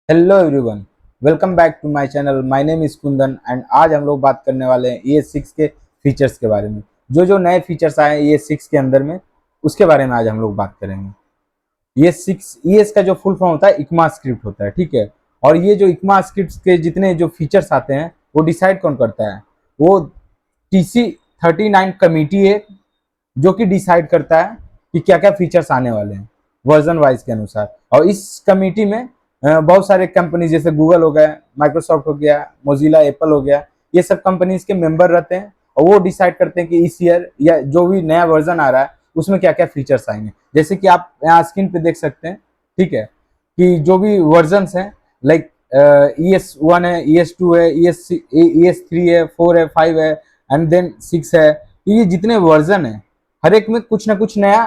Hello everyone, welcome back to my channel. My name is Kundan and आज हम लोग बात करने वाले हैं ES6 के फीचर्स के बारे में। जो नए फीचर्स आए हैं ES6 के अंदर में, उसके बारे में आज हम लोग बात करेंगे। ES का जो फुल फॉर्म होता है इकमा स्क्रिप्ट होता है, ठीक है। और ये जो इकमा स्क्रिप्ट के जितने जो फीचर्स आते हैं वो डिसाइड कौन करता है? वो TC39 कमिटी है जो कि डिसाइड करता है कि क्या क्या फीचर्स आने वाले हैं वर्जन वाइज के अनुसार। और इस कमेटी में बहुत सारे कंपनी जैसे गूगल हो गया, माइक्रोसॉफ्ट हो गया, मोजिला, एप्पल हो गया, ये सब कंपनीज के मेंबर रहते हैं और वो डिसाइड करते हैं कि इस ईयर या जो भी नया वर्जन आ रहा है उसमें क्या क्या फीचर्स आएंगे। जैसे कि आप यहाँ स्क्रीन पे देख सकते हैं, ठीक है, कि जो भी वर्जन हैं, लाइक ES1 है, ES2 है, ES3 है, 4 है, 5 है एंड देन 6 है। ये जितने वर्जन है हर एक में कुछ ना कुछ नया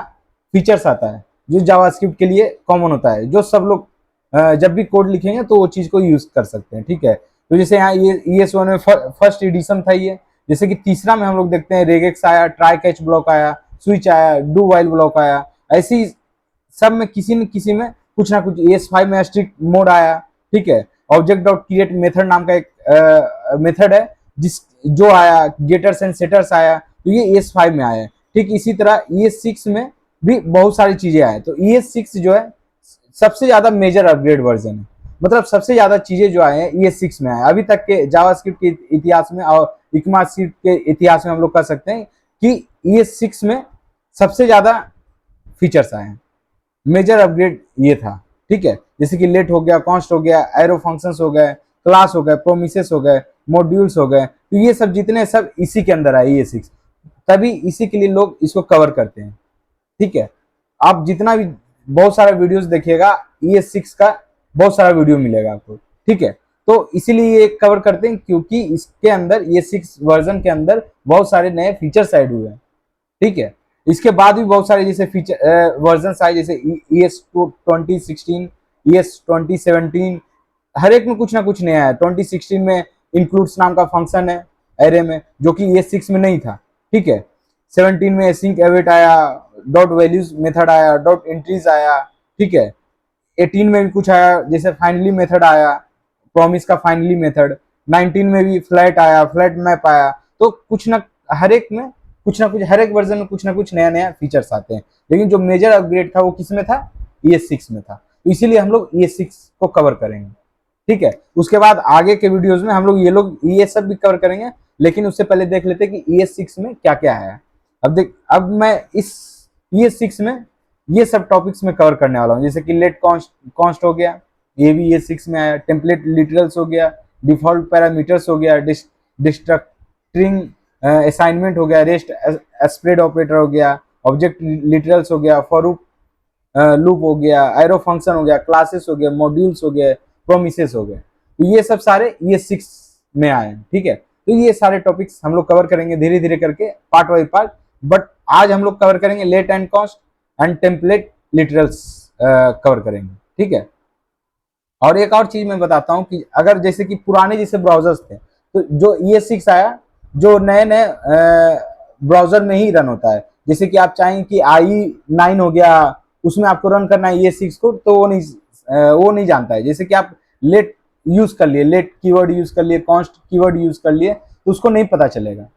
फीचर्स आता है जो जावास्क्रिप्ट के लिए कॉमन होता है, जो सब लोग जब भी कोड लिखेंगे तो वो चीज को यूज कर सकते हैं, ठीक है। तो जैसे यहाँ ये ES1 में फर्स्ट एडिशन था ये। जैसे कि तीसरा में हम लोग देखते हैं रेगेक्स आया, ट्राई कैच ब्लॉक आया, स्विच आया, डू वाइल ब्लॉक आया। ऐसी सब में किसी न किसी में कुछ ना कुछ, ES5 में स्ट्रिक्ट मोड आया, ठीक है। ऑब्जेक्ट डॉट क्रिएट मेथड नाम का एक मेथड है जिस जो आया, गेटर्स एंड सेटर्स आया, तो ये ES5 में आया है। ठीक इसी तरह ES6 में भी बहुत सारी चीजें आए। तो ES6 जो है सबसे ज्यादा मेजर अपग्रेड वर्जन है, मतलब सबसे ज्यादा चीजें जो आए हैं ES6 में आए अभी तक के जावास्क्रिप्ट के इतिहास में। और इकमास्क्रिप्ट के इतिहास में हम लोग कह सकते हैं कि ES6 में सबसे ज्यादा फीचर्स आए हैं। मेजर अपग्रेड ये था, ठीक है। जैसे कि लेट हो गया, कॉन्स्ट हो गया, एरो फंक्शंस हो गए, क्लास हो गए, प्रोमिसेस हो गए, मॉड्यूल्स हो गए। तो ये सब जितने सब इसी के अंदर आए ES6, तभी इसी के लिए लोग इसको कवर करते हैं, ठीक है। आप जितना भी बहुत सारा वीडियोस देखिएगा ES6 का, बहुत सारा वीडियो मिलेगा आपको, ठीक है। तो इसीलिए ये कवर करते हैं क्योंकि इसके अंदर ES6 वर्जन के अंदर बहुत सारे नए फीचर्स ऐड हुए हैं, ठीक है। इसके बाद भी बहुत सारे जैसे फीचर वर्जन आए, जैसे ES2016, ES2017, हर एक में कुछ ना कुछ नया है। 2016 में इंक्लूड्स नाम का फंक्शन है एरे में, जो कि ES6 में नहीं था, ठीक है। 17 में सिंक एवेट आया, डॉट वैल्यूज मेथड आया, डॉट एंट्रीज आया, ठीक है। 18 में भी कुछ आया, जैसे फाइनली मेथड आया, प्रॉमिस का फाइनली मेथड। 19 में भी फ्लैट आया, फ्लैट मैप आया। तो कुछ ना हर एक में कुछ ना कुछ, हर एक वर्जन में कुछ ना कुछ नया नया फीचर्स आते हैं। लेकिन जो मेजर अपग्रेड था वो किस में था? ES6 में था। तो इसीलिए हम लोग ES6 को कवर करेंगे, ठीक है। उसके बाद आगे के वीडियोस में हम लोग ये सब भी कवर करेंगे, लेकिन उससे पहले देख लेते हैं कि ES6 में क्या क्या है। अब मैं इस ES6 में ये सब टॉपिक्स में कवर करने वाला हूँ। जैसे कि लेट कॉन्स्ट हो गया, ये भी ES6 में आया। टेम्पलेट लिटरल्स हो गया, डिफॉल्ट पैरामीटर्स हो गया, डिस्ट्रक्टिंग असाइनमेंट हो गया, रेस्ट स्प्रेड ऑपरेटर हो गया, ऑब्जेक्ट लिटरल्स हो गया, फॉर लूप हो गया, एरो फंक्शन हो गया, क्लासेस हो गया, मॉड्यूल्स हो गए, प्रोमिसेस हो गए। तो ये सब सारे ES6 में आए हैं, ठीक है। तो ये सारे टॉपिक्स हम लोग कवर करेंगे धीरे धीरे करके, पार्ट बाई पार्ट। बट आज हम लोग कवर करेंगे let and const and template literals cover करेंगे, ठीक है। और एक और चीज मैं बताता हूँ कि अगर जैसे कि पुराने जैसे ब्राउजर्स थे, तो जो ES6 आया, जो नए नए ब्राउजर में ही रन होता है। जैसे कि आप चाहें कि i9 हो गया, उसमें आपको रन करना है ES6 को, तो वो नहीं जानता है। जैसे कि आप लेट यूज कर लिए, लेट कीवर्ड यूज कर लिए, कॉन्स्ट कीवर्ड यूज कर लिए, तो उसको नहीं पता चलेगा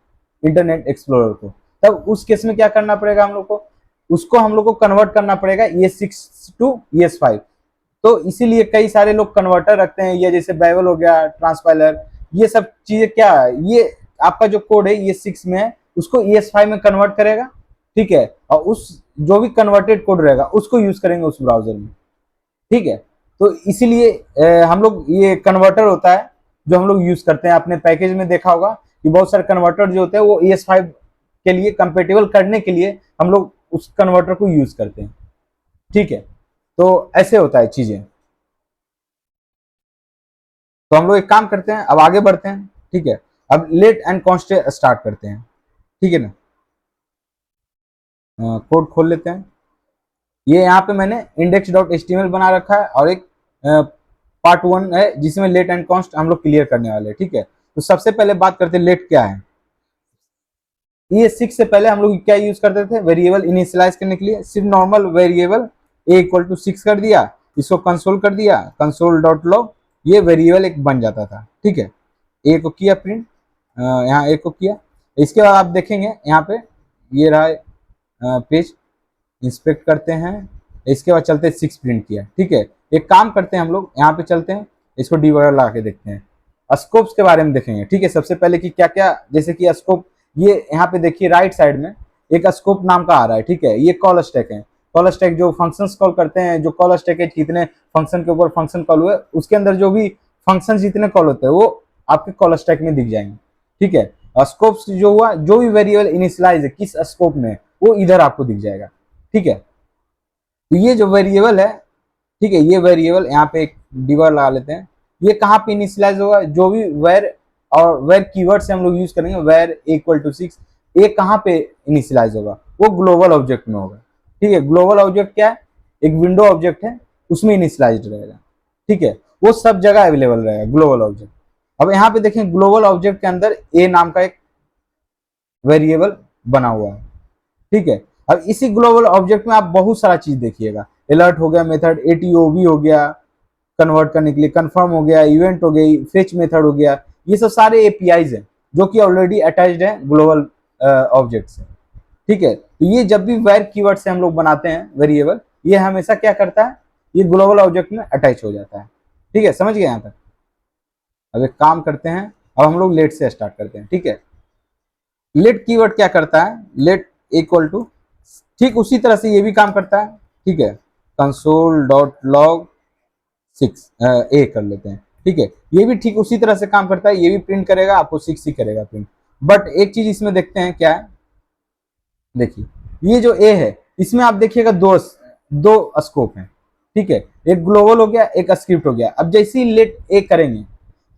इंटरनेट एक्सप्लोरर को। तब उस केस में क्या करना पड़ेगा हम लोग को? उसको हम लोग को कन्वर्ट करना पड़ेगा ES6 टू ES5। तो इसीलिए कई सारे लोग कन्वर्टर रखते हैं, ये जैसे बाइबल हो गया, ट्रांसपाइलर, ये सब चीजें क्या है, ये आपका जो कोड है ES6 में है उसको ES5 में कन्वर्ट करेगा, ठीक है। और उस जो भी कन्वर्टेड कोड रहेगा उसको यूज करेंगे उस ब्राउजर में, ठीक है। तो इसीलिए हम लोग, ये कन्वर्टर होता है जो हम लोग यूज करते हैं अपने पैकेज में। देखा होगा कि बहुत सारे कन्वर्टर जो होते हैं वो ES5 के लिए कंपेटेबल करने के लिए हम लोग उस कन्वर्टर को यूज करते हैं, ठीक है। तो ऐसे होता है चीजें। तो हम लोग एक काम करते हैं, अब आगे बढ़ते हैं, ठीक है। अब लेट एंड कॉन्स्टेंट स्टार्ट करते हैं, ठीक है ना। कोड खोल लेते हैं। ये यहाँ पे मैंने index.html बना रखा है और एक पार्ट 1 है जिसमें लेट एंड कॉन्स्ट हम लोग क्लियर करने वाले हैं, ठीक है। तो सबसे पहले बात करते हैं लेट क्या है। ES6 से पहले हम लोग क्या यूज करते थे? वेरिएबल इनिशियलाइज करने के लिए सिर्फ नॉर्मल वेरिएबल a = 6 कर दिया, इसको कंसोल कर दिया, कंसोल डॉट लॉग, ये वेरिएबल एक बन जाता था। ठीक है, ए को किया प्रिंट, यहाँ ए को किया। इसके बाद आप देखेंगे यहाँ पे ये रहा पेज, इंस्पेक्ट करते हैं। इसके बाद चलते हैं 6 प्रिंट किया। ठीक है, एक काम करते हैं हम लोग, यहाँ पे चलते हैं, इसको डीबगर लगा के देखते हैं, स्कोप्स के बारे में देखेंगे। ठीक है, सबसे पहले कि क्या क्या, जैसे कि स्कोप, ये यहाँ पे देखिए राइट साइड में एक स्कोप नाम का आ रहा है। ठीक है, ये कॉल स्टैक है। कॉल स्टैक जो फंक्शंस कॉल करते हैं, जो कॉल स्टैक है, कितने फंक्शन के ऊपर फंक्शन कॉल हुए, उसके अंदर जो भी फंक्शन जितने कॉल होते हैं वो आपके कॉल स्टैक में दिख जाएंगे। ठीक है, स्कोप्स जो हुआ, जो भी वेरिएबल इनिशियलाइज है किस स्कोप में, वो इधर आपको दिख जाएगा। ठीक है, तो ये जो वेरिएबल है, ठीक है, ये वेरिएबल यहाँ पे एक डिवर लगा लेते हैं, ये कहाँ पे इनिशियलाइज होगा, जो भी वेर और वेर कीवर्ड से हम लोग यूज करेंगे, वेर इक्वल टू 6, ये कहाँ पे इनिशियलाइज होगा, वो ग्लोबल ऑब्जेक्ट में होगा। ठीक है, ग्लोबल ऑब्जेक्ट क्या है, एक विंडो ऑब्जेक्ट है, उसमें इनिशियलाइज रहेगा। ठीक है, वो सब जगह अवेलेबल रहेगा ग्लोबल ऑब्जेक्ट। अब यहाँ पे देखें, ग्लोबल ऑब्जेक्ट के अंदर ए नाम का एक वेरिएबल बना हुआ है। ठीक है, अब इसी ग्लोबल ऑब्जेक्ट में आप बहुत सारा चीज देखिएगा, अलर्ट हो गया, मेथड एटीओबी हो गया कन्वर्ट करने के लिए, कंफर्म हो गया, इवेंट हो गई, फेच मेथड हो गया, ये सब सारे एपीआईज हैं जो कि ऑलरेडी अटैच्ड है ग्लोबल ऑब्जेक्ट से। ठीक है, तो ये जब भी वेर कीवर्ड से हम लोग बनाते हैं वेरिएबल, ये हमेशा क्या करता है, ये ग्लोबल ऑब्जेक्ट में अटैच हो जाता है। ठीक है, समझ गए यहाँ तक। अब एक काम करते हैं, अब हम लोग लेट से स्टार्ट करते हैं। ठीक है, लेट कीवर्ड क्या करता है, लेट इक्वल टू, ठीक उसी तरह से ये भी काम करता है। ठीक है, कंसोल डॉट लॉग 6 ए कर लेते हैं। ठीक है, ये भी ठीक उसी तरह से काम करता है, ये भी प्रिंट करेगा, आपको 6 ही करेगा प्रिंट। बट एक चीज इसमें देखते हैं क्या है, देखिए ये जो ए है, इसमें आप देखिएगा दो स्कोप हैं। ठीक है, एक ग्लोबल हो गया, एक स्क्रिप्ट हो गया। अब जैसे ही लेट ए करेंगे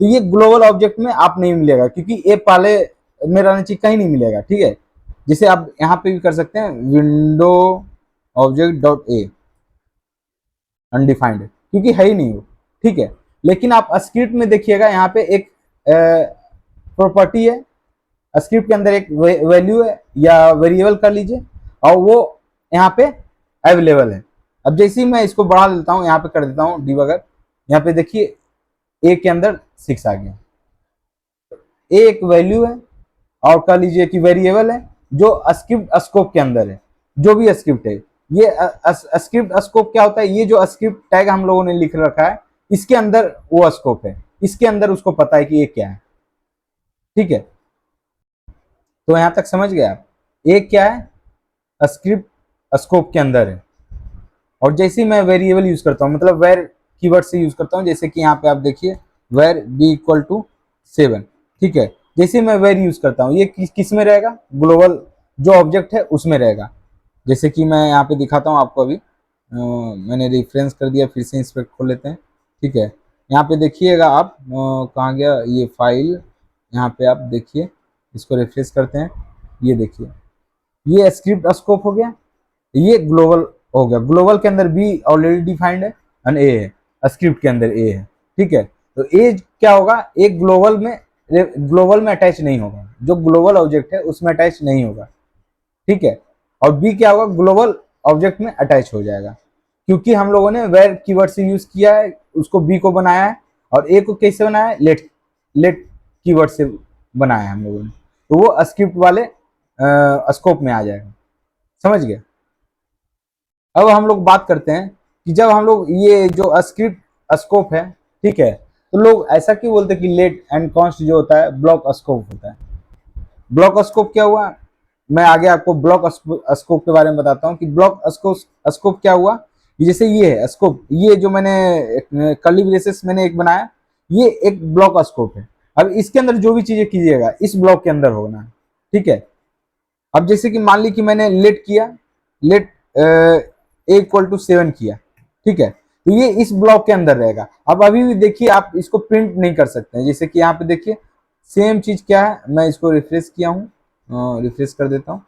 तो ये ग्लोबल ऑब्जेक्ट में आप नहीं मिलेगा, क्योंकि ए पहले में रहना चाहिए, कहीं नहीं मिलेगा। ठीक है, जिसे आप यहाँ पे भी कर सकते हैं, window object dot A undefined, क्योंकि है ही नहीं वो। ठीक है, लेकिन आप स्क्रिप्ट में देखिएगा, यहाँ पे एक प्रॉपर्टी है, स्क्रिप्ट के अंदर एक वैल्यू है या वेरिएबल कर लीजिए, और वो यहाँ पे अवेलेबल है। अब जैसे ही मैं इसको बढ़ा देता हूँ, यहाँ पे कर देता हूँ डिबगर, यहाँ पे देखिए ए के अंदर 6 आ गया। ए एक वैल्यू है और कह लीजिए कि वेरिएबल है जो स्क्रिप्ट स्कोप के अंदर है, जो भी स्क्रिप्ट है। ये स्क्रिप्ट स्कोप क्या होता है, ये जो स्क्रिप्ट टैग हम लोगों ने लिख रखा है, इसके अंदर वो स्कोप है, इसके अंदर उसको पता है कि ये क्या है। ठीक है, तो यहां तक समझ गए आप, ये क्या है, स्क्रिप्ट स्कोप के अंदर है। और जैसे ही मैं वेरिएबल यूज करता हूँ, मतलब वेर कीवर्ड से यूज करता हूँ, जैसे कि यहाँ पे आप देखिए वेर बी इक्वल टू 7। ठीक है, जैसे मैं वेर यूज करता हूँ, ये किस में रहेगा, ग्लोबल जो ऑब्जेक्ट है उसमें रहेगा। जैसे कि मैं यहाँ पे दिखाता हूँ आपको, अभी मैंने रेफरेंस कर दिया, फिर से इंस्पेक्ट खोल लेते हैं। ठीक है, यहाँ पे देखिएगा आप, कहाँ गया ये फाइल, यहाँ पे आप देखिए, इसको रिफ्रेश करते हैं, ये देखिए ये स्क्रिप्ट स्कोप हो गया, ये ग्लोबल हो गया। ग्लोबल के अंदर बी ऑलरेडी डिफाइंड है एंड ए है, स्क्रिप्ट के अंदर ए है। ठीक है, तो ए क्या होगा, एक ग्लोबल में अटैच नहीं होगा, जो ग्लोबल ऑब्जेक्ट है उसमें अटैच नहीं होगा। ठीक है, और बी क्या होगा, ग्लोबल ऑब्जेक्ट में अटैच हो जाएगा, क्योंकि हम लोगों ने वेर कीवर्ड से यूज किया है, उसको बी को बनाया है, और ए को कैसे बनाया है, लेट कीवर्ड से बनाया है हम लोगों ने, तो वो स्क्रिप्ट वाले स्कोप में आ जाएगा। समझ गए। अब हम लोग बात करते हैं कि जब हम लोग ये जो स्क्रिप्ट स्कोप है, ठीक है, तो लोग ऐसा क्यों बोलते हैं कि लेट एंड कॉन्स्ट जो होता है ब्लॉक स्कोप होता है। ब्लॉक स्कोप क्या हुआ, मैं आगे आपको ब्लॉक स्कोप के बारे में बताता हूँ कि ब्लॉक स्कोप क्या हुआ। जैसे ये है स्कोप, ये जो मैंने कर्ली ब्रेसेस मैंने एक बनाया, ये एक ब्लॉक स्कोप है। अब इसके अंदर जो भी चीजें कीजिएगा इस ब्लॉक के अंदर होना है। ठीक है, अब जैसे कि मान ली कि मैंने लेट किया, लेट ए इक्वल टू 7 किया। ठीक है, तो ये इस ब्लॉक के अंदर रहेगा। अब अभी भी देखिए आप इसको प्रिंट नहीं कर सकते हैं, जैसे कि यहाँ पे देखिए सेम चीज क्या है, मैं इसको रिफ्रेश किया हूँ, रिफ्रेश कर देता हूँ।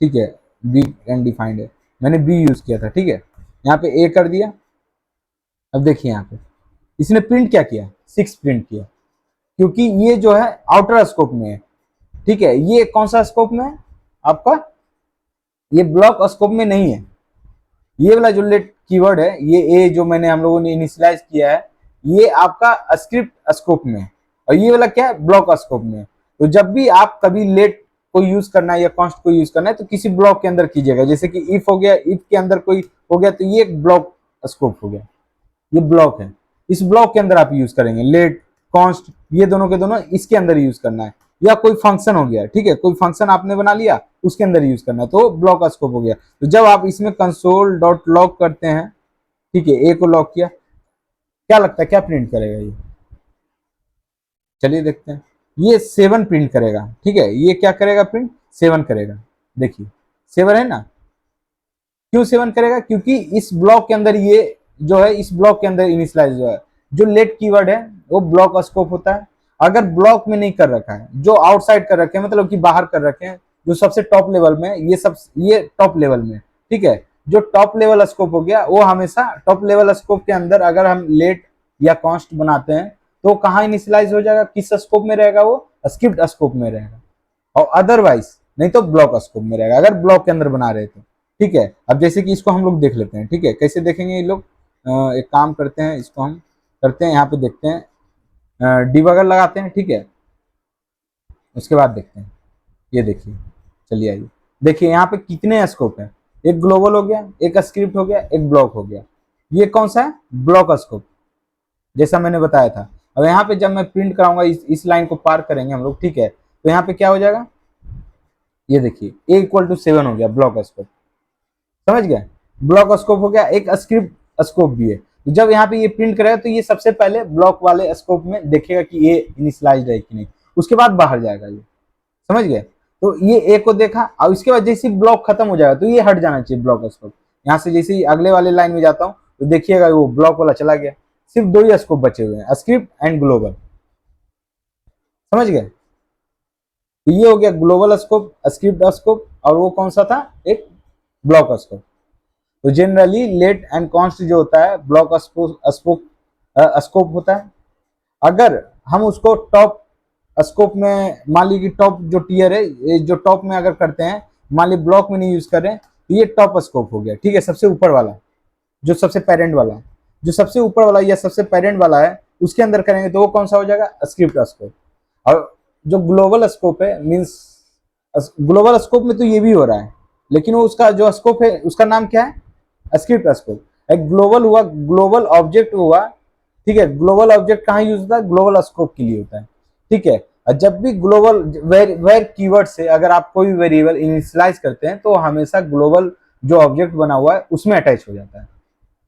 ठीक है, बी एंड डिफाइंड है, मैंने बी यूज किया था। ठीक है, यहाँ पे ए कर दिया। अब देखिए यहाँ पे इसने प्रिंट क्या किया, 6 प्रिंट किया, क्योंकि ये जो है आउटर स्कोप में है। ठीक है, ये कौन सा स्कोप में है आपका, ये ब्लॉक स्कोप में नहीं है। ये वाला जो लेट कीवर्ड है, ये ए जो मैंने हम लोगों ने इनिशियलाइज किया है, ये आपका स्क्रिप्ट स्कोप में है, और ये वाला क्या है, ब्लॉक स्कोप में है। तो जब भी आप कभी लेट को यूज करना है या कॉन्स्ट को यूज करना है तो किसी ब्लॉक के अंदर कीजिएगा। जैसे कि इफ हो गया, इफ के अंदर कोई हो गया तो ये एक ब्लॉक स्कोप हो गया, ये ब्लॉक है, इस ब्लॉक के अंदर आप यूज करेंगे। लेट, कॉन्स्ट, ये दोनों के दोनों इसके अंदर यूज करना है। या कोई फंक्शन हो गया, ठीक है, कोई फंक्शन आपने बना लिया, उसके अंदर यूज करना है, तो ब्लॉक स्कोप हो गया। तो जब आप इसमें कंसोल डॉट लॉग करते हैं, ठीक है, ए को लॉग किया, क्या लगता है क्या प्रिंट करेगा ये, चलिए देखते हैं। ये 7 प्रिंट करेगा, ठीक है, ये क्या करेगा, प्रिंट 7 करेगा। देखिए 7 है ना, क्यों 7 करेगा, क्योंकि इस ब्लॉक के अंदर ये जो है, इस ब्लॉक के अंदर इनिशियलाइज जो है, जो लेट कीवर्ड है वो ब्लॉक स्कोप होता है। अगर ब्लॉक में नहीं कर रखा है, जो आउटसाइड कर रखे हैं, मतलब कि बाहर कर रखे हैं, जो सबसे टॉप लेवल में, ये टॉप लेवल में, ठीक है, जो टॉप लेवल स्कोप हो गया, वो हमेशा टॉप लेवल स्कोप के अंदर अगर हम लेट या कॉन्स्ट बनाते हैं तो कहाँ इनिशियलाइज हो जाएगा, किस स्कोप में रहेगा, वो स्क्रिप्ट स्कोप में रहेगा, और अदरवाइज नहीं तो ब्लॉक स्कोप में रहेगा, अगर ब्लॉक के अंदर बना रहे तो, ठीक है। अब जैसे कि इसको हम लोग देख लेते हैं, ठीक है, कैसे देखेंगे ये लोग, एक काम करते हैं, इसको हम करते हैं, यहाँ पे देखते हैं, डिबगर लगाते हैं, ठीक है, उसके बाद देखते हैं। ये देखिए, चलिए आइए, देखिए यहाँ पे कितने स्कोप है, एक ग्लोबल हो गया, एक स्क्रिप्ट हो गया, एक ब्लॉक हो गया। ये कौन सा है, ब्लॉक स्कोप, जैसा मैंने बताया था। अब यहाँ पे जब मैं प्रिंट कराऊंगा, इस लाइन को पार करेंगे हम लोग, ठीक है, तो यहाँ पे क्या हो जाएगा, ये देखिए ए इक्वल टू 7 हो गया ब्लॉक स्कोप, समझ गए, ब्लॉक स्कोप हो गया। एक स्क्रिप्ट स्कोप भी है, तो जब यहाँ पे ये प्रिंट करेगा तो ये सबसे पहले ब्लॉक वाले स्कोप में देखेगा कि ये इनिशियलाइज्ड है कि नहीं, उसके बाद बाहर जाएगा ये, समझ गए। तो ये ए को देखा, और इसके बाद जैसे ब्लॉक खत्म हो जाएगा तो ये हट जाना चाहिए ब्लॉक स्कोप। यहाँ से जैसे ही अगले वाले लाइन में जाता हूँ तो देखिएगा वो ब्लॉक वाला चला गया, सिर्फ 2 ही स्कोप बचे हुए हैं, स्क्रिप्ट एंड ग्लोबल, समझ गए। तो ये हो गया ग्लोबल स्कोप, स्क्रिप्ट स्कोप, और वो कौन सा था, एक ब्लॉक स्कोप। तो जनरली लेट एंड कॉन्स्ट जो होता है ब्लॉक स्कोप होता है। अगर हम उसको टॉप स्कोप में, मान ली कि टॉप जो टीयर है, ये जो टॉप में अगर करते हैं, मान ली ब्लॉक में नहीं यूज कर रहे हैं, तो ये टॉप स्कोप हो गया, ठीक है, सबसे ऊपर वाला, जो सबसे पेरेंट वाला, जो सबसे ऊपर वाला या सबसे पेरेंट वाला है, उसके अंदर करेंगे तो वो कौन सा हो जाएगा, स्क्रिप्ट स्कोप। और जो ग्लोबल स्कोप है, मीन्स ग्लोबल स्कोप में तो ये भी हो रहा है, लेकिन वो उसका जो स्कोप है उसका नाम क्या है, स्क्रिप्ट स्कोप। एक ग्लोबल हुआ, ग्लोबल ऑब्जेक्ट हुआ, ठीक है, ग्लोबल ऑब्जेक्ट कहाँ यूज होता है, ग्लोबल स्कोप के लिए होता है, ठीक है। और जब भी ग्लोबल वेर कीवर्ड से अगर आप कोई वेरिएबल इनिशियलाइज करते हैं तो हमेशा ग्लोबल जो ऑब्जेक्ट बना हुआ है उसमें अटैच हो जाता है।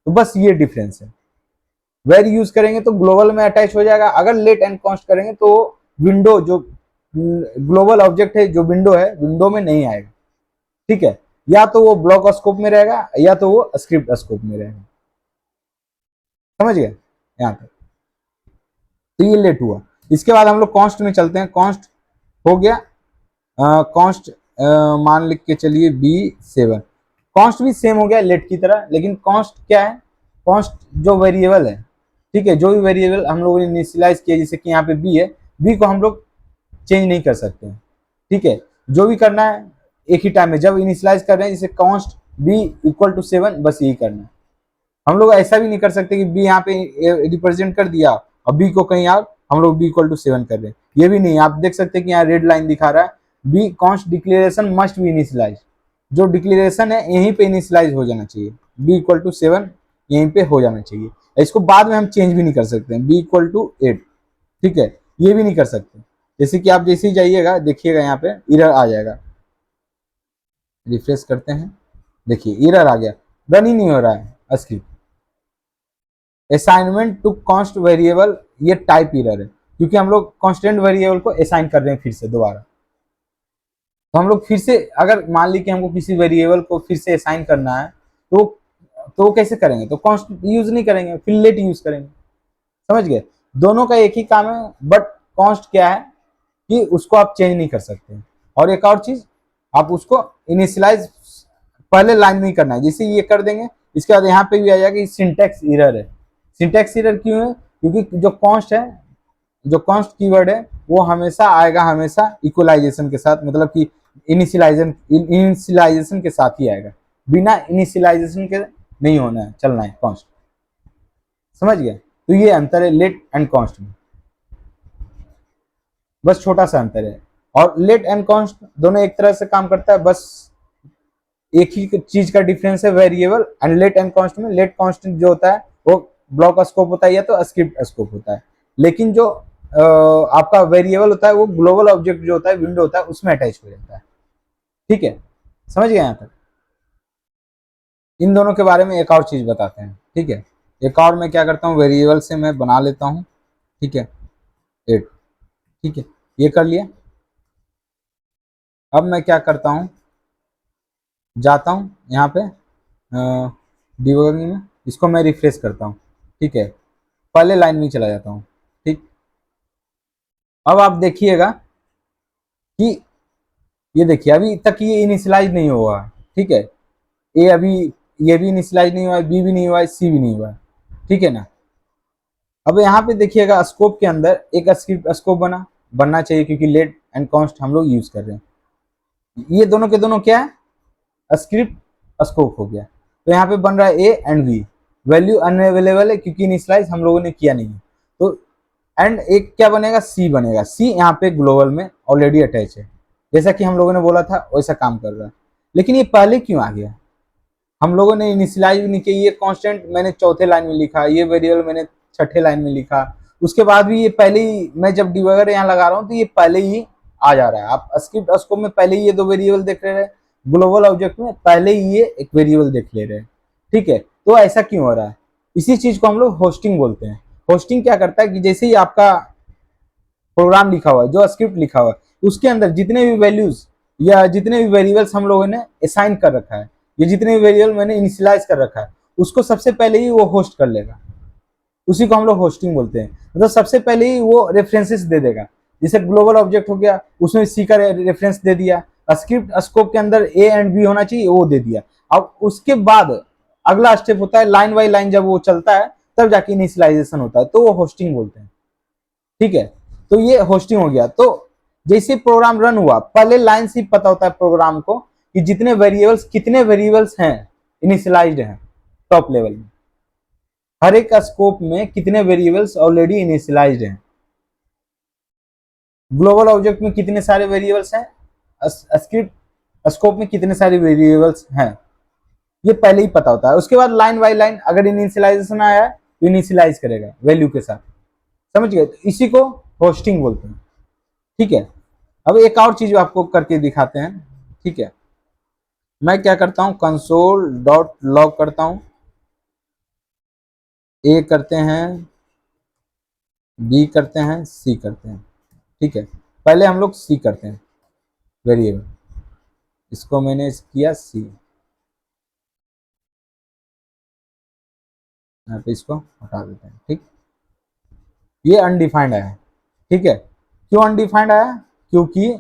तो बस ये डिफरेंस है, वेर यूज करेंगे तो ग्लोबल में अटैच हो जाएगा, अगर लेट एंड कॉन्स्ट करेंगे तो विंडो जो ग्लोबल ऑब्जेक्ट है, जो विंडो है, विंडो में नहीं आएगा, ठीक है, या तो वो ब्लॉक स्कोप में रहेगा या तो वो स्क्रिप्ट स्कोप में रहेगा, समझ गए यहाँ तक। तो ये लेट हुआ। इसके बाद हम लोग कॉन्स्ट में चलते हैं। कॉन्स्ट हो गया, कॉन्स्ट मान लिख के चलिए B7। कॉन्स्ट भी सेम हो गया लेट की तरह, लेकिन कॉन्स्ट क्या है, कॉन्स्ट जो वेरिएबल है, ठीक है, जो भी वेरिएबल हम लोगों ने इनिशियलाइज किया, जैसे कि यहाँ पे बी है, बी को हम लोग चेंज नहीं कर सकते हैं, ठीक है, जो भी करना है एक ही टाइम में, जब इनिशियलाइज कर रहे हैं, जैसे कॉन्स्ट बी इक्वल टू 7, बस यही करना है। हम लोग ऐसा भी नहीं कर सकते कि बी यहाँ पे रिप्रेजेंट कर दिया और बी को कहीं और हम लोग बी इक्वल टू 7 कर रहे हैं, ये भी नहीं। आप देख सकते हैं कि यहाँ रेड लाइन दिखा रहा है, B const declaration must be initialize, जो डिक्लेरेशन है यहीं पे इनिशियलाइज हो जाना चाहिए, बी इक्वल टू 7 यहीं पे हो जाना चाहिए। इसको बाद में हम चेंज भी नहीं कर सकते हैं, बी इक्वल टू 8, ठीक है, ये भी नहीं कर सकते। जैसे कि आप जैसे ही जाइएगा देखिएगा यहाँ पे एरर आ जाएगा, रिफ्रेश करते हैं, देखिए एरर आ गया, रन ही नहीं हो रहा है script. Assignment to const variable, ये टाइप एरर है, क्योंकि हम लोग कांस्टेंट वेरिएबल को असाइन कर रहे हैं फिर से दोबारा। तो हम लोग फिर से, अगर मान ली कि हमको किसी वेरिएबल को फिर से असाइन करना है तो कैसे करेंगे, तो कॉन्स्ट यूज नहीं करेंगे, फिर लेट यूज करेंगे, समझ गए। दोनों का एक ही काम है, बट कॉन्स्ट क्या है कि उसको आप चेंज नहीं कर सकते। और एक और चीज, आप उसको इनिशियलाइज पहले लाइन में ही करना है, जैसे ये कर देंगे, इसके बाद यहाँ पे भी आ जाएगा कि सिंटैक्स एरर है। सिंटैक्स एरर क्यों है, क्योंकि जो कॉन्स्ट है, जो कॉन्स्ट कीवर्ड है, वो हमेशा आएगा, हमेशा इक्वलाइजेशन के साथ, मतलब कि इनिशियलाइजेशन के साथ ही आएगा, बिना इनिशियलाइजेशन के नहीं होना है, चलना है कॉन्स्ट। समझ गए? तो ये अंतर है लेट एंड कॉन्स्ट में, बस छोटा सा अंतर है। और लेट एंड कॉन्स्ट दोनों एक तरह से काम करता है, बस एक ही चीज का डिफरेंस है, variable and let and const में। लेट कॉन्स्टेंट जो होता है वो ब्लॉक स्कोप होता है या तो स्क्रिप्ट स्कोप होता है, लेकिन जो आपका वेरिएबल होता है वो ग्लोबल ऑब्जेक्ट जो होता है, विंडो होता है, उसमें अटैच हो जाता है। ठीक है, समझ गए यहाँ तक? इन दोनों के बारे में एक और चीज बताते हैं। ठीक है, एक और मैं क्या करता हूँ, वेरिएबल से मैं बना लेता हूँ। ठीक है, 8। ठीक है, ये कर लिया। अब मैं क्या करता हूँ, जाता हूँ यहाँ पे डिबगिंग में, इसको मैं रिफ्रेश करता हूँ। ठीक है, पहले लाइन में चला जाता हूँ। ठीक, अब आप देखिएगा कि ये देखिए अभी तक ये इनिशियलाइज नहीं हुआ है। ठीक है, ए अभी ये भी इनिशियलाइज नहीं हुआ है, बी भी नहीं हुआ है, सी भी नहीं हुआ है। ठीक है ना? अब यहाँ पे देखिएगा स्कोप के अंदर एक स्क्रिप्ट स्कोप बनना चाहिए, क्योंकि लेट एंड कॉन्स्ट हम लोग यूज कर रहे हैं। ये दोनों के दोनों क्या है, स्क्रिप्ट स्कोप हो गया। तो यहाँ पे बन रहा है A and B, value unavailable है क्योंकि इनिशियलाइज हम लोगों ने किया नहीं है। तो एंड एक क्या बनेगा, सी बनेगा। सी यहाँ पे ग्लोबल में ऑलरेडी अटैच है, जैसा कि हम लोगों ने बोला था वैसा काम कर रहा है। लेकिन ये पहले क्यों आ गया? हम लोगों ने इनिशियलाइज भी नहीं किया। ये कांस्टेंट मैंने चौथे लाइन में लिखा, ये वेरिएबल मैंने छठे लाइन में लिखा, उसके बाद भी ये पहले ही, मैं जब डिबगर यहाँ लगा रहा हूँ तो ये पहले ही आ जा रहा है। आप स्क्रिप्ट स्कोप में पहले ही ये दो वेरिएबल देख रहे हैं, ग्लोबल ऑब्जेक्ट में पहले ही ये एक वेरिएबल देख ले रहे हैं। ठीक है, तो ऐसा क्यों हो रहा है? इसी चीज को हम लोग होस्टिंग बोलते हैं। होस्टिंग क्या करता है कि जैसे ही आपका प्रोग्राम लिखा हुआ है, जो स्क्रिप्ट लिखा हुआ है, उसके अंदर जितने भी वैल्यूज या जितने भी वेरिएबल्स हम लोगों ने असाइन कर रखा है, ये जितने भी वेरिएबल मैंने इनिशियलाइज कर रखा है, उसको सबसे पहले ही वो होस्ट कर लेगा। उसी को हम लोग होस्टिंग बोलते हैं। मतलब सबसे पहले ही वो रेफरेंसेस दे देगा। जैसे ग्लोबल ऑब्जेक्ट हो गया, उसमें सी का रेफरेंस दे दिया, स्क्रिप्ट स्कोप के अंदर ए एंड बी होना चाहिए, वो दे दिया। अब उसके बाद अगला स्टेप होता है लाइन बाई लाइन, जब वो चलता है तब जाके इनिशियलाइजेशन होता है, तो वो होस्टिंग बोलते हैं। ठीक है, तो ये होस्टिंग हो गया। तो जैसे प्रोग्राम रन हुआ, पहले लाइन से पता होता है प्रोग्राम को कि जितने वेरिएबल्स, कितने वेरिएबल्स हैं इनिशियलाइज्ड हैं टॉप लेवल में, हर एक स्कोप में कितने वेरिएबल्स ऑलरेडी इनिशियलाइज्ड हैं, ग्लोबल ऑब्जेक्ट में कितने सारे वेरिएबल्स हैं, स्क्रिप्ट स्कोप में कितने सारे वेरिएबल्स हैं, ये पहले ही पता होता है। उसके बाद लाइन बाय लाइन अगर इनिशियलाइजेशन आया है तो इनिशियलाइज करेगा वैल्यू के साथ। समझ गए? तो इसी को होस्टिंग बोलते हैं। ठीक है, अब एक और चीज आपको करके दिखाते हैं। ठीक है, मैं क्या करता हूं, कंसोल डॉट लॉग करता हूं, ए करते हैं, बी करते हैं, सी करते हैं। ठीक है, पहले हम लोग सी करते हैं वेरिएबल, इसको मैंने किया सी, यहाँ पे इसको हटा देते हैं। ठीक, ये अनडिफाइंड आया। ठीक है, क्यों अनडिफाइंड आया? क्योंकि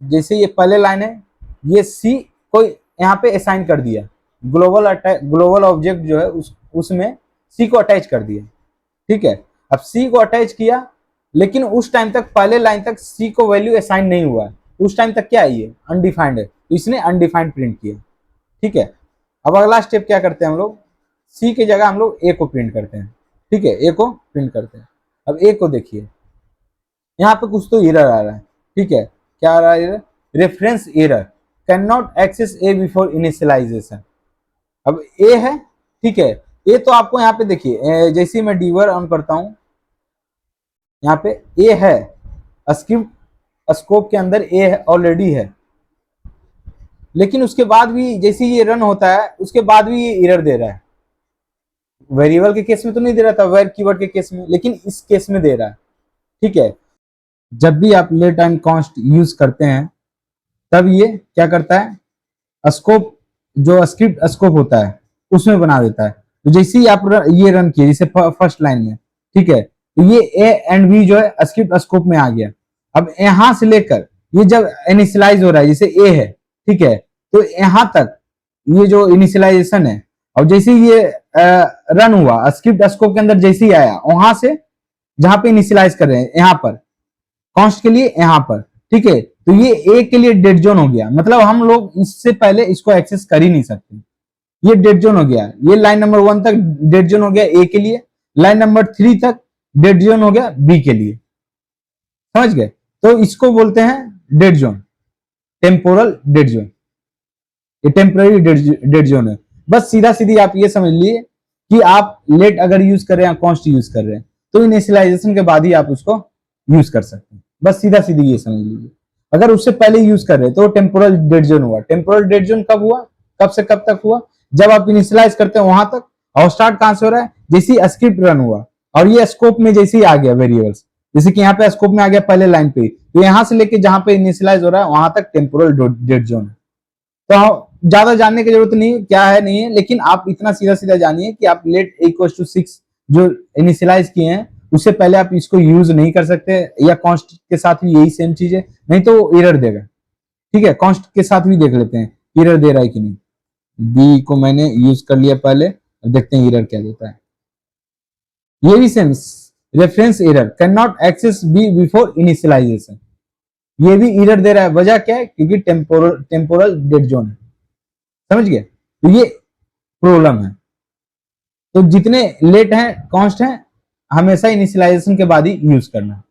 जैसे ये पहले लाइन है, ये सी को यहाँ पे असाइन कर दिया, ग्लोबल ऑब्जेक्ट जो है उसमें सी को अटैच कर दिया। ठीक है, अब सी को अटैच किया, लेकिन उस टाइम तक, पहले लाइन तक सी को वैल्यू असाइन नहीं हुआ है, उस टाइम तक क्या है, ये अनडिफाइंड है, तो इसने अनडिफाइंड प्रिंट किया। ठीक है, अब अगला स्टेप क्या करते हैं हम लोग, सी की जगह हम लोग ए को प्रिंट करते हैं। ठीक है, ए को प्रिंट करते हैं। अब ए को देखिए, यहाँ पे कुछ तो एरर आ रहा है। ठीक है, क्या आ रहा है error? Reference error, cannot access A before initialization. अब ए है, ठीक है, ए तो आपको यहाँ पे देखिए, जैसे मैं डीवर ऑन करता हूँ, यहाँ पे ए है, स्क्रिप्ट स्कोप के अंदर ए है, ऑलरेडी है, लेकिन उसके बाद भी जैसे ये रन होता है, उसके बाद भी ये एरर दे रहा है। वेरिएबल के केस में तो नहीं दे रहा था, वेर कीवर्ड के केस में, लेकिन इस केस में दे रहा है। ठीक है, जब भी आप लेट एंड कॉन्स्ट यूज करते हैं तब ये क्या करता है, स्कोप, जो स्क्रिप्ट स्कोप होता है उसमें बना देता है। तो जैसे ही आप ये रन किए, जैसे फर्स्ट लाइन में, ठीक है, तो ये ए एंड बी जो है स्क्रिप्ट स्कोप में आ गया। अब यहां से लेकर ये जब इनिशियलाइज हो रहा है, जैसे ए है, ठीक है, तो यहां तक ये जो इनिशियलाइजेशन है, और जैसे ये रन हुआ, स्क्रिप्ट स्कोप के अंदर जैसे ही आया, वहां से जहां पे इनिशियलाइज कर रहे हैं, यहां पर कॉन्स्ट के लिए, यहां पर, ठीक है, तो ये ए के लिए डेड जोन हो गया। मतलब हम लोग इससे पहले इसको एक्सेस कर ही नहीं सकते। ये डेड जोन हो गया, ये लाइन नंबर 1 तक डेड जोन हो गया ए के लिए, लाइन नंबर 3 तक डेड जोन हो गया बी के लिए। समझ गए? तो इसको बोलते हैं dead zone, temporal dead zone. ये टेम्पररी डेड जोन है। बस सीधा सीधी आप ये समझ लिए कि आप लेट अगर यूज कर रहे हैं, कॉन्स्ट यूज कर रहे हैं, तो इनिशियलाइजेशन के बाद ही आप उसको यूज कर सकते हैं। बस सीधा सीधी ये समझ लीजिए। अगर उससे पहले यूज कर रहे हैं तो टेम्पोरल डेड जोन हुआ। टेम्पोरल डेड जोन कब हुआ, कब से कब तक हुआ? जब आप इनिशियलाइज करते हैं वहां तक, और स्टार्ट कहां से हो रहा है? जैसे ही स्क्रिप्ट रन हुआ और ये स्कोप में जैसे ही आ गया वेरिएबल्स, जैसे कि यहाँ पे स्कोप में आ गया पहले लाइन पे, तो यहां से लेके जहां पे इनिशियलाइज हो रहा है वहां तक टेम्पोरल डेड जोन है। तो ज्यादा जानने की जरूरत नहीं क्या है नहीं है, लेकिन आप इतना सीधा सीधा जानिए कि आप लेट इक्वल टू 6 जो इनिशियलाइज किए हैं उससे पहले आप इसको यूज नहीं कर सकते, या कॉन्स्ट के साथ भी यही सेम चीज है, नहीं तो एरर देगा। ठीक है, कॉन्स्ट के साथ भी देख लेते हैं एरर दे रहा है कि नहीं। बी को मैंने यूज कर लिया पहले, अब देखते हैं एरर क्या देता है। ये भी same, reference error cannot access B before initialization. ये भी एरर दे रहा है, वजह क्या है? क्योंकि टेम्पोरल डेड जोन है। समझ गए? तो ये प्रॉब्लम है। तो जितने लेट हैं, कॉन्स्ट हैं, हमेशा इनिशियलाइजेशन के बाद ही यूज करना है।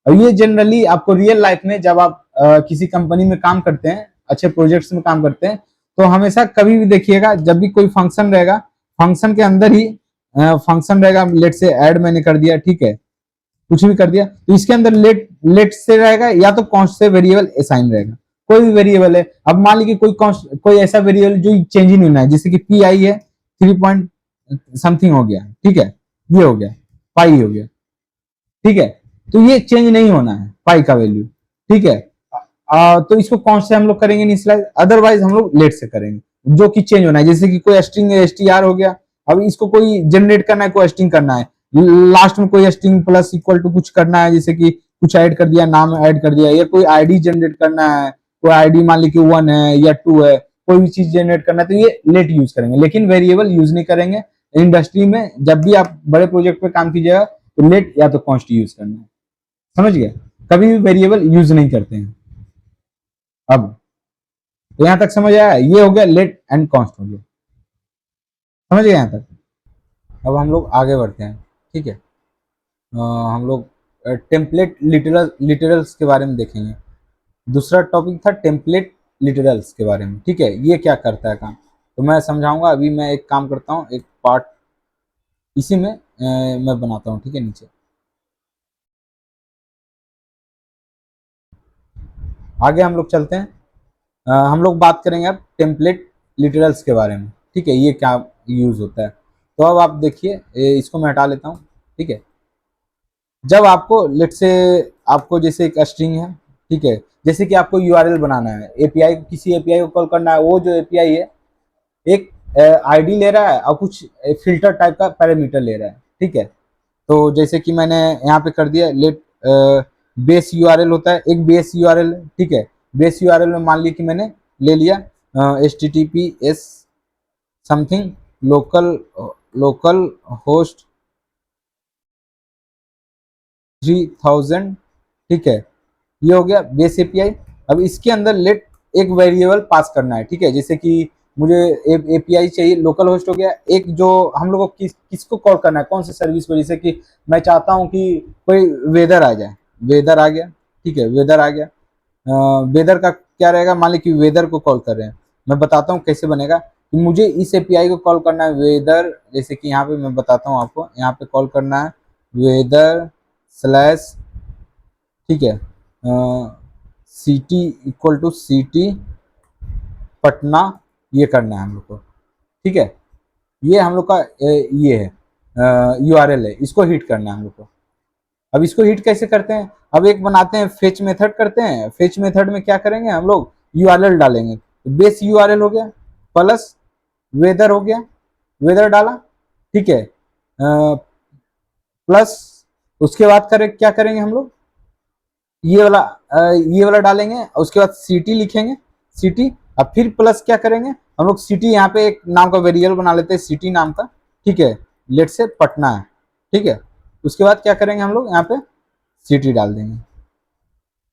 और ये जनरली आपको रियल लाइफ में जब आप किसी कंपनी में काम करते हैं, अच्छे प्रोजेक्ट्स में काम करते हैं, तो हमेशा कभी भी देखिएगा जब भी कोई फंक्शन रहेगा, फंक्शन के अंदर ही फंक्शन रहेगा, लेट से ऐड मैंने कर दिया, ठीक है, कुछ भी कर दिया, तो इसके अंदर लेट लेट से रहेगा या तो कॉन्स्ट से वेरिएबल असाइन रहेगा। कोई भी वेरिएबल है, अब मान लीजिए कोई ऐसा वेरिएबल जो चेंज ही नहीं होना है, जैसे कि पी आई है 3 पॉइंट समथिंग हो गया, ठीक है, ये हो गया, पाई हो गया, ठीक है, तो ये चेंज नहीं होना है पाई का वैल्यू, ठीक है। तो इसको कौन से हम लोग करेंगे इनिशियलाइज, अदरवाइज हम लोग लेट से करेंगे। जो कि चेंज होना है, जैसे कि कोई स्ट्रिंग एस टी आर हो गया, अब इसको कोई जनरेट करना है, कोई स्ट्रिंग करना है, लास्ट में कोई स्ट्रिंग प्लस इक्वल टू कुछ करना है, जैसे कि कुछ ऐड कर दिया, नाम ऐड कर दिया, या कोई आईडी जनरेट करना है, कोई आईडी मान ली कि 1 है या 2 है, कोई भी चीज जनरेट करना है, तो ये लेट यूज करेंगे, लेकिन वेरिएबल यूज नहीं करेंगे। इंडस्ट्री में जब भी आप बड़े प्रोजेक्ट पे काम कीजिएगा तो लेट या तो कॉन्स्ट यूज करना है। समझ गए? कभी भी वेरिएबल यूज नहीं करते हैं। अब तो यहां तक समझ आया? ये हो गया लेट एंड कॉन्स्ट हो गया। समझ गए यहां तक? अब हम लोग आगे बढ़ते हैं, ठीक है। हम लोग टेम्पलेट लिटरल्स के बारे में देखेंगे। दूसरा टॉपिक था टेम्पलेट लिटरल्स के बारे में, ठीक है, ये क्या करता है काम, तो मैं समझाऊंगा। अभी मैं एक काम करता हूँ, एक पार्ट इसी में मैं बनाता हूँ, ठीक है, नीचे। आगे हम लोग चलते हैं। हम लोग बात करेंगे अब टेम्पलेट लिटरल्स के बारे में, ठीक है, ये क्या यूज होता है। तो अब आप देखिए, इसको मैं हटा लेता हूँ, ठीक है। जब आपको लेट से आपको जैसे एक स्ट्रिंग है, ठीक है, जैसे कि आपको यूआरएल बनाना है, एपीआई, किसी एपीआई को कॉल करना है, वो जो एपीआई है एक आईडी ले रहा है और कुछ फिल्टर टाइप का पैरामीटर ले रहा है, ठीक है। तो जैसे कि मैंने यहाँ पे कर दिया लेट बेस यूआरएल होता है, एक बेस यूआरएल है, ठीक है। बेस यूआरएल में मान लिया कि मैंने ले लिया https समथिंग लोकल होस्ट 3000, ठीक है, ये हो गया बेस एपीआई। अब इसके अंदर लेट एक वेरिएबल पास करना है, ठीक है, जैसे कि मुझे एपीआई चाहिए, लोकल होस्ट हो गया, एक जो हम लोग को किसको कॉल करना है, कौन सी सर्विस को, जैसे कि मैं चाहता हूँ कि कोई वेदर आ जाए, वेदर आ गया, ठीक है, वेदर आ गया। वेदर का क्या रहेगा, मान ली कि वेदर को कॉल कर रहे हैं, मैं बताता हूँ कैसे बनेगा कि मुझे इस एपीआई को कॉल करना है वेदर, जैसे कि यहाँ पे मैं बताता हूँ आपको, यहाँ पे कॉल करना है वेदर स्लैश, ठीक है, city equal to city Patna, ये करना है हम लोग को, ठीक है। ये हम लोग का ये है यूआरएल है, इसको हिट करना है हम लोग को। अब इसको हिट कैसे करते हैं, अब एक बनाते हैं फेच मेथड करते हैं, फेच मेथड में क्या करेंगे हम लोग, यूआरएल डालेंगे, बेस यूआरएल हो गया प्लस वेदर हो गया, वेदर डाला, ठीक है, प्लस उसके बाद क्या करेंगे हम लोग, ये वाला डालेंगे, उसके बाद सिटी लिखेंगे, सिटी, अब फिर प्लस क्या करेंगे हम लोग, सिटी यहाँ पे एक नाम का वेरिएबल बना लेते हैं सिटी नाम का, ठीक है, लेट से पटना है, ठीक है। उसके बाद क्या करेंगे हम लोग, यहाँ पे सिटी डाल देंगे,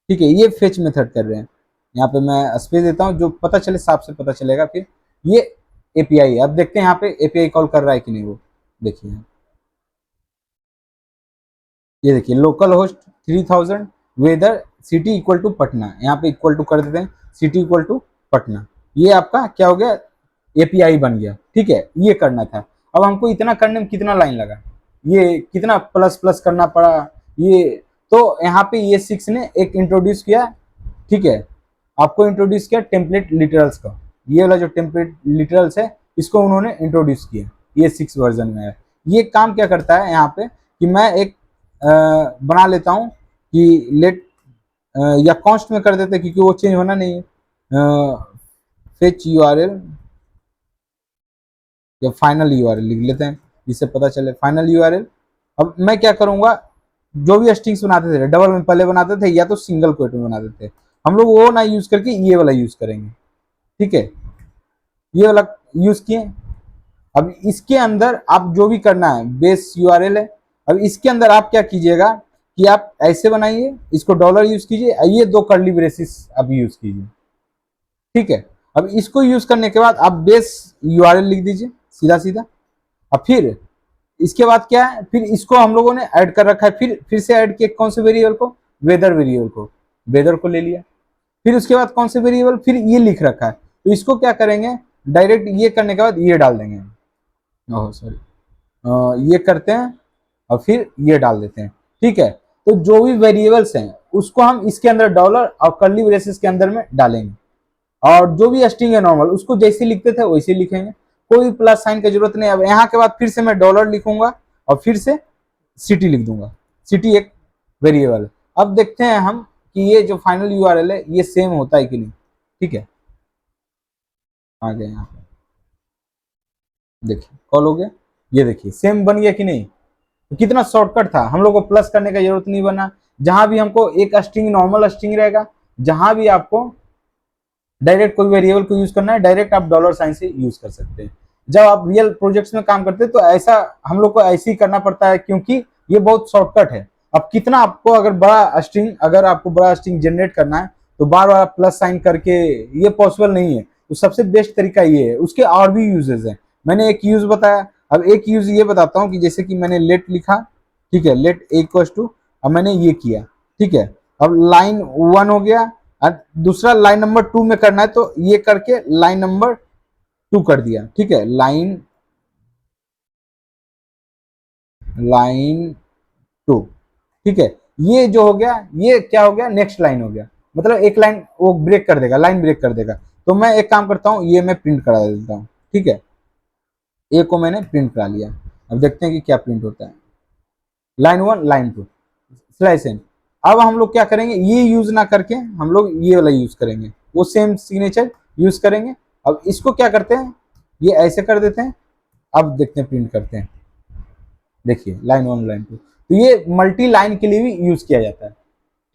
ठीक है। ये फेच मेथड कर रहे हैं, यहाँ पे मैं स्पेस देता हूँ जो पता चले, साफ से पता चलेगा फिर। ये एपीआई है। अब देखते हैं यहाँ पे एपीआई कॉल कर रहा है कि नहीं वो, देखिए ये देखिए localhost 3000 weather city equal to Patna, यहाँ पे इक्वल टू कर देते हैं, सिटी इक्वल टू पटना। ये आपका क्या हो गया, एपीआई बन गया। ठीक है, ये करना था। अब हमको इतना करने में कितना लाइन लगा, ये कितना प्लस प्लस करना पड़ा ये। तो यहाँ पे ये सिक्स ने एक इंट्रोड्यूस किया। ठीक है, आपको इंट्रोड्यूस किया टेम्पलेट लिटरल्स का, ये वाला जो टेम्पलेट लिटरल्स है इसको उन्होंने इंट्रोड्यूस किया, ये सिक्स वर्जन में है। ये काम क्या करता है यहाँ पे कि मैं एक बना लेता हूँ कि लेट या कॉन्स्ट में कर देते हैं क्योंकि वो चेंज होना नहीं है। फेच यूआरएल या फाइनल यूआरएल लिख लेते हैं जिससे पता चले फाइनल यूआरएल। अब मैं क्या करूंगा, जो भी स्ट्रिंग्स बनाते थे डबल में पहले बनाते थे या तो सिंगल कोट में बनाते थे, हम लोग वो ना यूज करके ये वाला यूज करेंगे। ठीक है, ये वाला यूज किए। अब इसके अंदर आप जो भी करना है बेस यूआरएल है। अब इसके अंदर आप क्या कीजिएगा कि आप ऐसे बनाइए, इसको डॉलर यूज कीजिए, ये दो कर्ली ब्रेसिस आप यूज कीजिए। ठीक है, अब इसको यूज करने के बाद आप बेस यूआरएल लिख दीजिए सीधा सीधा। अब फिर इसके बाद क्या है, फिर इसको हम लोगों ने ऐड कर रखा है, फिर से ऐड किया कौन से वेरिएबल को, वेदर वेरिएबल को, वेदर को ले लिया। फिर उसके बाद कौन से वेरिएबल, फिर ये लिख रखा है, तो इसको क्या करेंगे डायरेक्ट ये करने के बाद ये डाल देंगे। ओह सॉरी, ये करते हैं और फिर ये डाल देते हैं। ठीक है, तो जो भी वेरिएबल्स हैं उसको हम इसके अंदर डॉलर और कर्ली ब्रेसेस के अंदर में डालेंगे, और जो भी स्ट्रिंग है नॉर्मल उसको जैसे लिखते थे वैसे लिखेंगे, कोई प्लस साइन की जरूरत नहीं। अब यहाँ के बाद फिर से मैं डॉलर लिखूंगा और फिर से सिटी लिख दूंगा, सिटी एक वेरिएबल है। अब देखते हैं हम कि ये जो फाइनल यूआरएल है ये सेम होता है कि नहीं। ठीक है, आ गए यहाँ पे, देखिए कॉल हो गया, ये देखिए सेम बन गया कि नहीं। तो कितना शॉर्टकट था, हम लोग को प्लस करने का जरूरत नहीं बना। जहां भी हमको एक स्ट्रिंग नॉर्मल स्ट्रिंग रहेगा, जहां भी आपको डायरेक्ट कोई वेरिएबल को यूज करना है डायरेक्ट आप डॉलर साइन से यूज कर सकते हैं। जब आप रियल प्रोजेक्ट्स में काम करते हैं तो ऐसा हम लोग को ऐसे ही करना पड़ता है क्योंकि ये बहुत शॉर्टकट है। अब कितना आपको अगर बड़ा स्ट्रिंग, अगर आपको बड़ा स्ट्रिंग जनरेट करना है तो बार बार प्लस साइन करके ये पॉसिबल नहीं है। तो सबसे बेस्ट तरीका ये है, उसके और भी यूजेस है, मैंने एक यूज बताया। अब एक यूज ये बताता हूँ कि जैसे कि मैंने लेट लिखा, ठीक है, लेट इक्वल्स टू, अब मैंने ये किया। ठीक है, अब लाइन 1 हो गया, दूसरा लाइन नंबर 2 में करना है तो ये करके लाइन नंबर 2 कर दिया। ठीक है, लाइन 2। ठीक है, ये जो हो गया ये क्या हो गया, नेक्स्ट लाइन हो गया, मतलब एक लाइन वो ब्रेक कर देगा, लाइन ब्रेक कर देगा। तो मैं एक काम करता हूँ, ये मैं प्रिंट करा देता हूँ। ठीक है, ए को मैंने प्रिंट करा लिया। अब देखते हैं कि क्या प्रिंट होता है, लाइन 1 लाइन 2 स्लैश एन। अब हम लोग क्या करेंगे, ये यूज ना करके हम लोग ये वाला यूज करेंगे, वो सेम सिग्नेचर यूज करेंगे। अब इसको क्या करते हैं, ये ऐसे कर देते हैं। अब देखते हैं प्रिंट करते हैं, देखिए लाइन 1 लाइन 2। तो ये मल्टी लाइन के लिए भी यूज किया जाता है।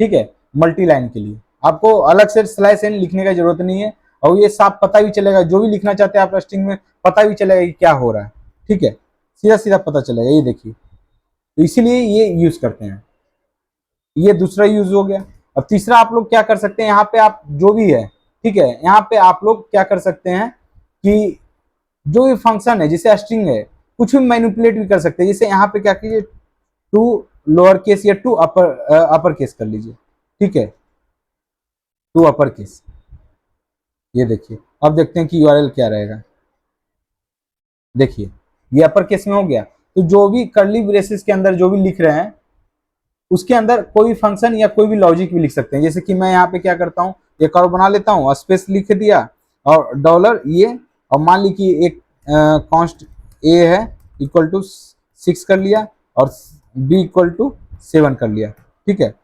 ठीक है, मल्टी लाइन के लिए आपको अलग से स्लैश एन लिखने का जरूरत नहीं है, और ये साफ पता भी चलेगा, जो भी लिखना चाहते हैं आप स्ट्रिंग में पता भी चलेगा कि क्या हो रहा है। ठीक है, सीधा सीधा पता चलेगा, ये देखिए। तो इसीलिए ये यूज करते हैं, ये दूसरा यूज हो गया। अब तीसरा आप लोग क्या कर सकते हैं, यहाँ पे आप जो भी है, ठीक है, यहाँ पे आप लोग क्या कर सकते हैं कि जो भी फंक्शन है जैसे स्ट्रिंग है कुछ भी मैनिपुलेट भी कर सकते हैं। जैसे यहाँ पे क्या कीजिए, टू लोअर केस या टू अपर केस कर लीजिए। ठीक है, टू अपर केस, ये देखिए। अब देखते हैं कि यूआरएल क्या रहेगा, देखिए ये अपर केस में हो गया। तो जो भी कर्ली ब्रेसेस के अंदर जो भी लिख रहे हैं उसके अंदर कोई फंक्शन या कोई भी लॉजिक भी लिख सकते हैं। जैसे कि मैं यहाँ पे क्या करता हूँ, एक और बना लेता हूँ, स्पेस लिख दिया और डॉलर ये, और मान ली कि एक कॉन्स्ट ए है इक्वल टू 6 कर लिया और बी इक्वल टू 7 कर लिया। ठीक है,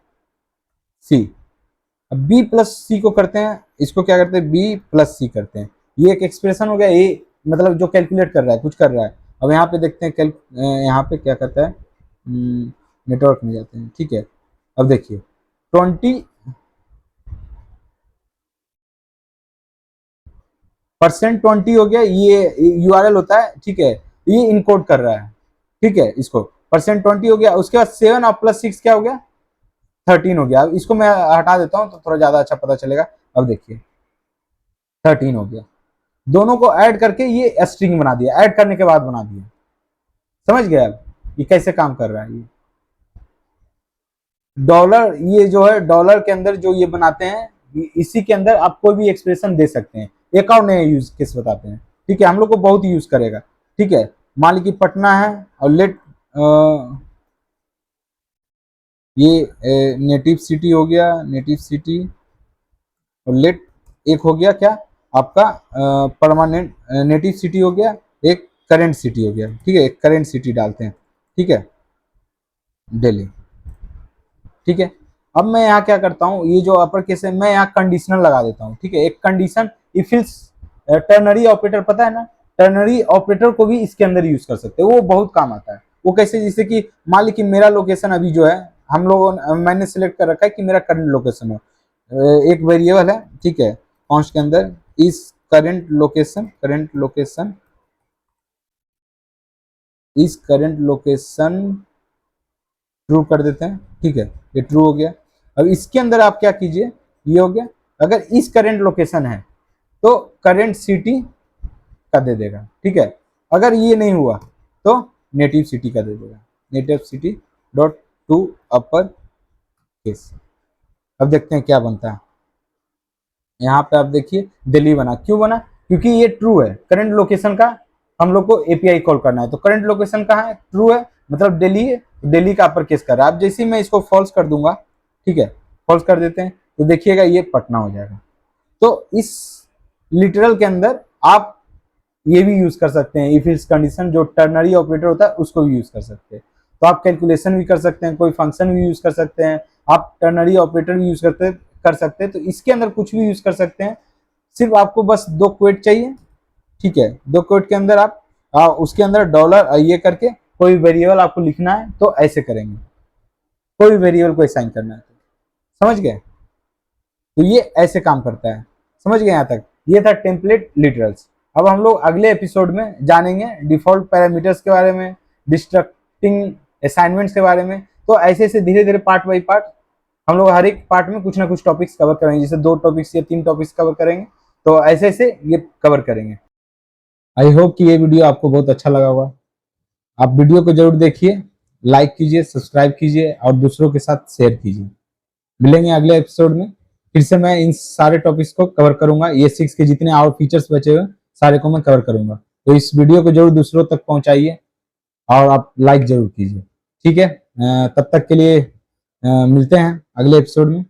सी, अब बी प्लस सी को करते हैं, इसको क्या करते हैं, बी प्लस सी करते हैं। ये एक एक्सप्रेशन हो गया, ए मतलब जो कैलकुलेट कर रहा है, कुछ कर रहा है। अब यहाँ पे देखते हैं यहाँ पे क्या करता है, नेटवर्क में जाते हैं। ठीक है, अब देखिए 20% हो गया, ये यूआरएल होता है। ठीक है, ये इनकोड कर रहा है। ठीक है, इसको %20 हो गया, उसके बाद 7 और प्लस 6 क्या हो गया, 13 हो गया। अब इसको मैं हटा देता हूँ तो थोड़ा ज्यादा अच्छा पता चलेगा। अब देखिए 13 हो गया। दोनों को ऐड करके ये स्ट्रिंग बना दिया, ऐड करने के बाद बना दिया। समझ गए आप ये कैसे काम कर रहा है। ये डॉलर, ये जो है डॉलर के अंदर जो ये बनाते हैं, इसी के अंदर आप कोई भी एक्सप्रेशन दे सकते हैं। एक और नया यूज केस बताते हैं, ठीक है, हम लोग को बहुत यूज करेगा। ठीक है, मान लीजिए पटना है और लेट ये नेटिव सिटी हो गया, नेटिव सिटी, और लेट एक हो गया क्या आपका परमानेंट नेटिव सिटी हो गया, एक करेंट सिटी हो गया। ठीक है, एक करेंट सिटी डालते हैं। ठीक है, दिल्ली। ठीक है, अब मैं यहाँ क्या करता हूँ, ये जो अपर केस है मैं यहाँ कंडीशनल लगा देता हूँ। ठीक है, एक condition if ills ternary operator, पता है ना, टर्नरी ऑपरेटर को भी इसके अंदर यूज कर सकते हैं, वो बहुत काम आता है। वो कैसे, जैसे कि मान ली कि मेरा लोकेशन अभी जो है हम लोगों मैंने सिलेक्ट कर रखा है कि मेरा करंट लोकेशन हो, एक वेरिएबल है। ठीक है, कॉन्स्ट के अंदर इस करंट लोकेशन, करंट लोकेशन इस करंट लोकेशन ट्रू कर देते हैं। ठीक है, ये ट्रू हो गया। अब इसके अंदर आप क्या कीजिए, ये हो गया, अगर इस करंट लोकेशन है तो करंट सिटी का दे देगा। ठीक है, अगर ये नहीं हुआ तो नेटिव सिटी का दे देगा, native city dot to upper case. अब देखते हैं क्या बनता है। यहाँ पे आप देखिए दिल्ली बना, क्यों बना, क्योंकि ये ट्रू है। करंट लोकेशन का हम लोग को एपीआई कॉल करना है, तो करंट लोकेशन कहाँ है, ट्रू है, मतलब दिल्ली है, दिल्ली का अपर केस कर रहा है। अब जैसे ही मैं इसको फॉल्स कर दूंगा, ठीक है, फॉल्स कर देते हैं, तो देखिएगा ये पटना हो जाएगा। तो इस लिटरल के अंदर आप ये भी यूज कर सकते हैं, इफ इल्स कंडीशन जो टर्नरी ऑपरेटर होता है उसको भी यूज कर सकते हैं। तो आप कैलकुलेशन भी कर सकते हैं, कोई फंक्शन भी यूज कर सकते हैं, आप टर्नरी ऑपरेटर भी यूज कर सकते हैं। तो इसके अंदर कुछ भी यूज कर सकते हैं। सिर्फ आपको बस दो क्वेट चाहिए। ठीक है, दो क्वेट के अंदर आप उसके अंदर डॉलर ये करके कोई वेरिएबल आपको लिखना है तो ऐसे करेंगे, कोई वेरिएबल को असाइन करना है तो। समझ गए, तो ये ऐसे काम करता है। समझ गए यहाँ तक, ये था टेम्पलेट लिटरल्स। अब हम लोग अगले एपिसोड में जानेंगे डिफॉल्ट पैरामीटर्स के बारे में, डिस्ट्रक्टिंग असाइनमेंट्स के बारे में। तो ऐसे ऐसे धीरे धीरे पार्ट बाई पार्ट हम लोग हर एक पार्ट में कुछ ना कुछ टॉपिक्स कवर करेंगे, जैसे 2 टॉपिक्स या 3 टॉपिक्स कवर करेंगे, तो ऐसे ऐसे ये कवर करेंगे। आई होप कि ये वीडियो आपको बहुत अच्छा लगा होगा। आप वीडियो को जरूर देखिए, लाइक कीजिए, सब्सक्राइब कीजिए और दूसरों के साथ शेयर कीजिए। मिलेंगे अगले एपिसोड में, फिर से मैं इन सारे टॉपिक्स को कवर करूंगा। ये 6 के जितने और फीचर्स बचे हुए सारे को मैं कवर करूंगा। तो इस वीडियो को जरूर दूसरों तक पहुंचाइए और आप लाइक जरूर कीजिए। ठीक है, तब तक के लिए मिलते हैं अगले एपिसोड में।